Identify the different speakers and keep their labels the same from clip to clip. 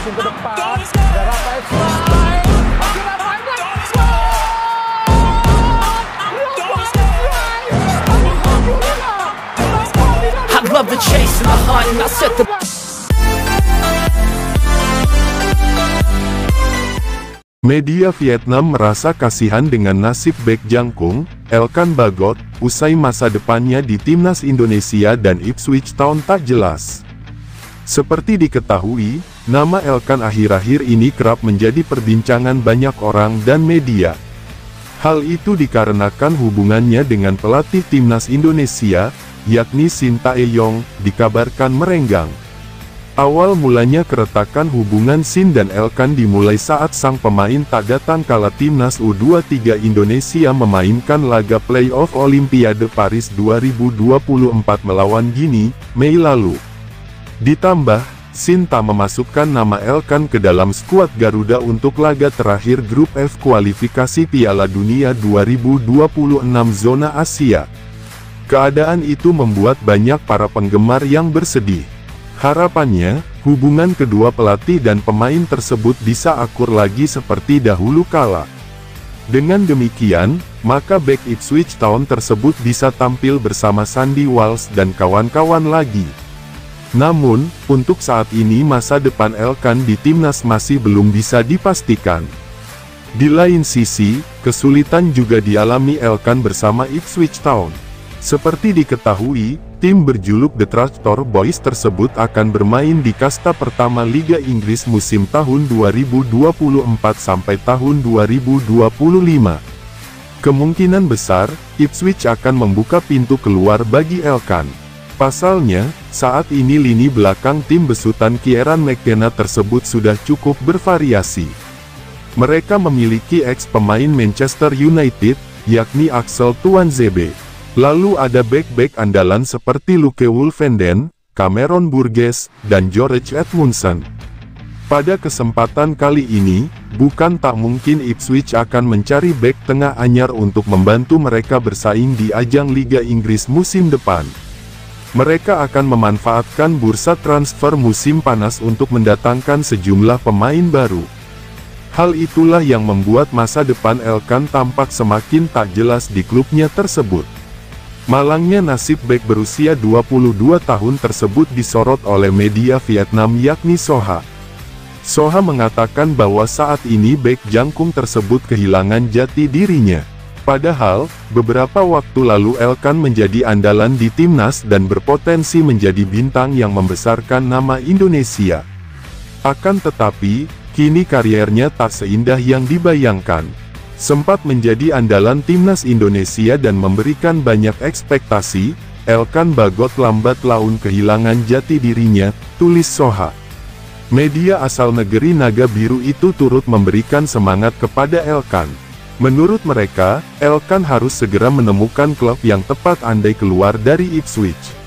Speaker 1: passing ke depan. Ada Rafael Struijk. Masih Rafael
Speaker 2: I love the chase and the hunt and I set the
Speaker 3: Media Vietnam merasa kasihan dengan nasib bek jangkung, Elkan Bagot, usai masa depannya di timnas Indonesia dan Ipswich Town tak jelas. Seperti diketahui, nama Elkan akhir-akhir ini kerap menjadi perbincangan banyak orang dan media. Hal itu dikarenakan hubungannya dengan pelatih timnas Indonesia, yakni Shin Tae-yong, dikabarkan merenggang. Awal mulanya keretakan hubungan Shin dan Elkan dimulai saat sang pemain tak datang kala timnas U23 Indonesia memainkan laga playoff Olimpiade Paris 2024 melawan Guinea, Mei lalu. Ditambah, Shin tak memasukkan nama Elkan ke dalam skuad Garuda untuk laga terakhir grup F kualifikasi Piala Dunia 2026 zona Asia. Keadaan itu membuat banyak para penggemar yang bersedih. Harapannya, hubungan kedua pelatih dan pemain tersebut bisa akur lagi seperti dahulu kala. Dengan demikian, maka bek Ipswich Town tersebut bisa tampil bersama Sandy Walsh dan kawan-kawan lagi. Namun, untuk saat ini masa depan Elkan di timnas masih belum bisa dipastikan. Di lain sisi, kesulitan juga dialami Elkan bersama Ipswich Town. Seperti diketahui, tim berjuluk The Tractor Boys tersebut akan bermain di kasta pertama Liga Inggris musim tahun 2024 sampai tahun 2025. Kemungkinan besar, Ipswich akan membuka pintu keluar bagi Elkan. Pasalnya, saat ini lini belakang tim besutan Kieran McKenna tersebut sudah cukup bervariasi. Mereka memiliki ex-pemain Manchester United, yakni Axel Tuanzebe. Lalu ada bek-bek andalan seperti Luke Wolfenden, Cameron Burgess, dan George Edmundson. Pada kesempatan kali ini, bukan tak mungkin Ipswich akan mencari bek tengah anyar untuk membantu mereka bersaing di ajang Liga Inggris musim depan. Mereka akan memanfaatkan bursa transfer musim panas untuk mendatangkan sejumlah pemain baru. Hal itulah yang membuat masa depan Elkan tampak semakin tak jelas di klubnya tersebut. Malangnya nasib bek berusia 22 tahun tersebut disorot oleh media Vietnam yakni Soha. Soha mengatakan bahwa saat ini bek jangkung tersebut kehilangan jati dirinya. Padahal, beberapa waktu lalu Elkan menjadi andalan di timnas dan berpotensi menjadi bintang yang membesarkan nama Indonesia. Akan tetapi, kini kariernya tak seindah yang dibayangkan. Sempat menjadi andalan timnas Indonesia dan memberikan banyak ekspektasi, Elkan Bagot lambat laun kehilangan jati dirinya, tulis Soha. Media asal negeri Naga Biru itu turut memberikan semangat kepada Elkan. Menurut mereka, Elkan harus segera menemukan klub yang tepat andai keluar dari Ipswich.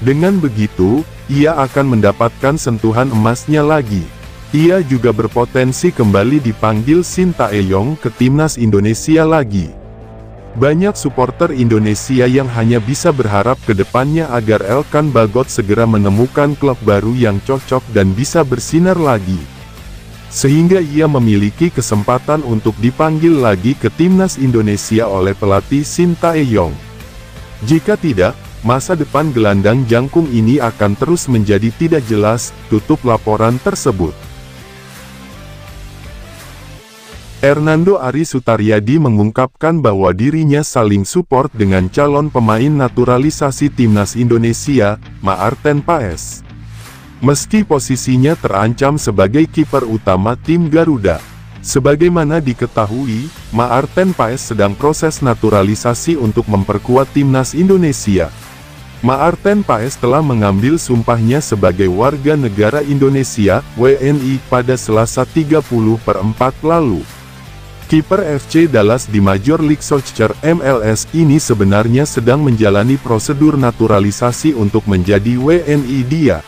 Speaker 3: Dengan begitu, ia akan mendapatkan sentuhan emasnya lagi. Ia juga berpotensi kembali dipanggil Shin Tae-yong ke timnas Indonesia lagi. Banyak supporter Indonesia yang hanya bisa berharap ke depannya agar Elkan Bagot segera menemukan klub baru yang cocok dan bisa bersinar lagi. Sehingga ia memiliki kesempatan untuk dipanggil lagi ke timnas Indonesia oleh pelatih Shin Tae-yong. Jika tidak, masa depan gelandang jangkung ini akan terus menjadi tidak jelas, tutup laporan tersebut. Hernando Ari Sutaryadi mengungkapkan bahwa dirinya saling support dengan calon pemain naturalisasi timnas Indonesia, Maarten Paes. Meski posisinya terancam sebagai kiper utama tim Garuda. Sebagaimana diketahui, Maarten Paes sedang proses naturalisasi untuk memperkuat timnas Indonesia. Maarten Paes telah mengambil sumpahnya sebagai warga negara Indonesia, WNI, pada Selasa 30/4 lalu. Kiper FC Dallas di Major League Soccer (MLS) ini sebenarnya sedang menjalani prosedur naturalisasi untuk menjadi WNI dia.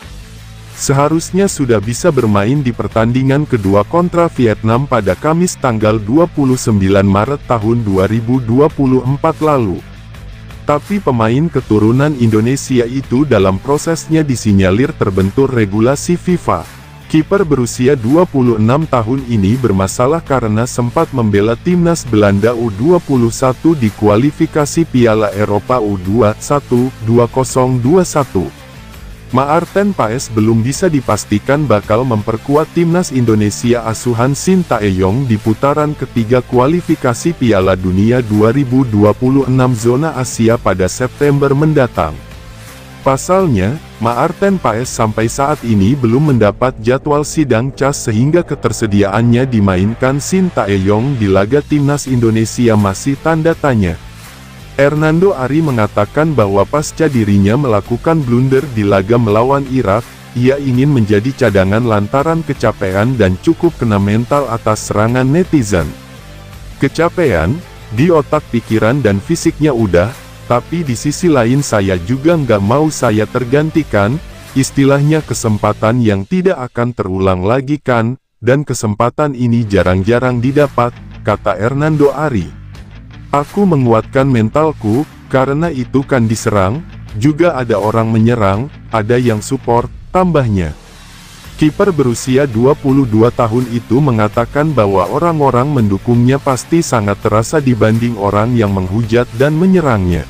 Speaker 3: Seharusnya sudah bisa bermain di pertandingan kedua kontra Vietnam pada Kamis tanggal 29 Maret tahun 2024 lalu. Tapi pemain keturunan Indonesia itu dalam prosesnya disinyalir terbentur regulasi FIFA. Kiper berusia 26 tahun ini bermasalah karena sempat membela timnas Belanda U21 di kualifikasi Piala Eropa U21 2021. Maarten Paes belum bisa dipastikan bakal memperkuat timnas Indonesia asuhan Shin Tae-yong di putaran ketiga kualifikasi Piala Dunia 2026 zona Asia pada September mendatang. Pasalnya, Maarten Paes sampai saat ini belum mendapat jadwal sidang CAS sehingga ketersediaannya dimainkan Shin Tae-yong di laga timnas Indonesia masih tanda tanya. Hernando Ari mengatakan bahwa pasca dirinya melakukan blunder di laga melawan Irak, ia ingin menjadi cadangan lantaran kecapean dan cukup kena mental atas serangan netizen. Kecapean, di otak pikiran dan fisiknya udah, tapi di sisi lain saya juga nggak mau saya tergantikan, istilahnya kesempatan yang tidak akan terulang lagi kan, dan kesempatan ini jarang-jarang didapat, kata Hernando Ari. Aku menguatkan mentalku, karena itu kan diserang, juga ada orang menyerang, ada yang support, tambahnya. Kiper berusia 22 tahun itu mengatakan bahwa orang-orang mendukungnya pasti sangat terasa dibanding orang yang menghujat dan menyerangnya.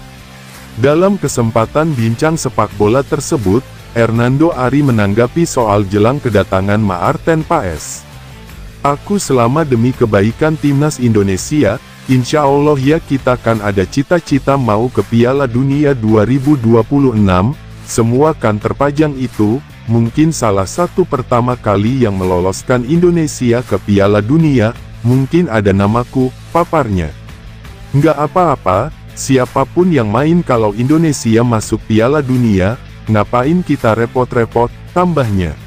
Speaker 3: Dalam kesempatan bincang sepak bola tersebut, Hernando Ari menanggapi soal jelang kedatangan Maarten Paes. Aku selama demi kebaikan timnas Indonesia, insya Allah ya kita kan ada cita-cita mau ke Piala Dunia 2026, semua kan terpajang itu, mungkin salah satu pertama kali yang meloloskan Indonesia ke Piala Dunia, mungkin ada namaku, paparnya. Nggak apa-apa. Siapapun yang main kalau Indonesia masuk Piala Dunia, ngapain kita repot-repot, tambahnya.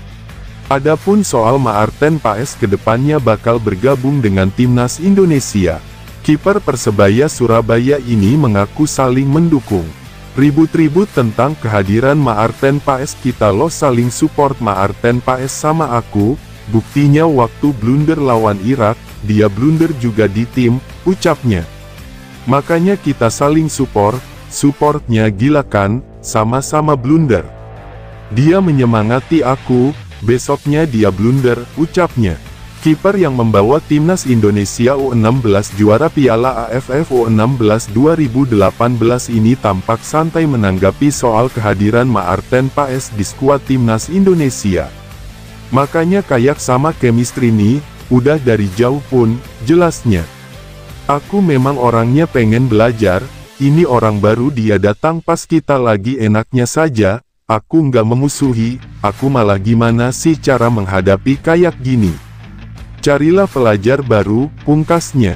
Speaker 3: Adapun soal Maarten Paes kedepannya bakal bergabung dengan timnas Indonesia. Kiper Persebaya Surabaya ini mengaku saling mendukung. Ribut-ribut tentang kehadiran Maarten Paes kita lo saling support Maarten Paes sama aku, buktinya waktu blunder lawan Irak, dia blunder juga di tim, ucapnya. Makanya kita saling supportnya gila kan, sama-sama blunder. Dia menyemangati aku, besoknya dia blunder, ucapnya. Kiper yang membawa timnas Indonesia U16 juara Piala AFF U16 2018 ini tampak santai menanggapi soal kehadiran Maarten Paes di skuad timnas Indonesia. Makanya kayak sama chemistry nih, udah dari jauh pun, jelasnya. Aku memang orangnya pengen belajar, ini orang baru dia datang pas kita lagi enaknya saja, aku nggak memusuhi, aku malah gimana sih cara menghadapi kayak gini. Carilah pelajar baru, pungkasnya.